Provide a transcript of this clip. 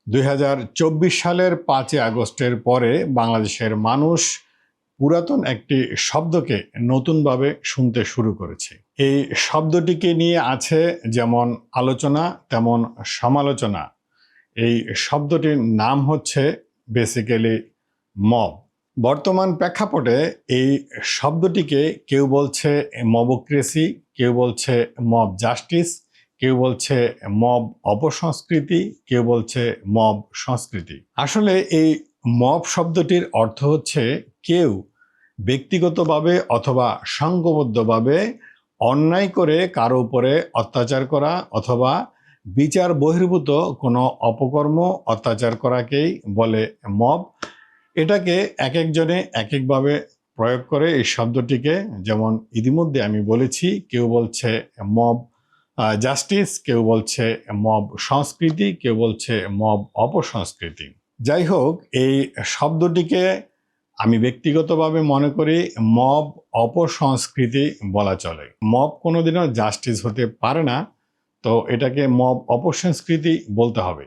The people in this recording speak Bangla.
2024 সালের 5 আগস্টের পরে বাংলাদেশের মানুষ পুরাতন একটি শব্দকে নতুনভাবে শুনতে শুরু করেছে। এই শব্দটিকে নিয়ে আছে যেমন আলোচনা তেমন সমালোচনা। এই শব্দটির নাম হচ্ছে বেসিক্যালি মব। বর্তমান প্রেক্ষাপটে এই শব্দটিকে কেউ বলছে মবক্রেসি, কেউ বলছে মব জাস্টিস, কেউ বলছে মব অপসংস্কৃতি, কেউ বলছে মব সংস্কৃতি। আসলে এই মব শব্দটির অর্থ হচ্ছে কেউ ব্যক্তিগতভাবে অথবা সংঘবদ্ধভাবে অন্যায় করে কারো উপরে অত্যাচার করা অথবা বিচার বহির্ভূত কোনো অপকর্ম অত্যাচার করাকেই বলে মব। এটাকে এক একজনে এক একভাবে প্রয়োগ করে এই শব্দটিকে। যেমন ইতিমধ্যে আমি বলেছি, কেউ বলছে মব জাস্টিস, কেউ বলছে মব সংস্কৃতি, কেউ বলছে মব অপসংস্কৃতি। যাই হোক, এই শব্দটিকে আমি ব্যক্তিগতভাবে মনে করি মব অপসংস্কৃতি বলা চলে। মব কোনোদিনও জাস্টিস হতে পারে না, তো এটাকে মব অপসংস্কৃতি বলতে হবে।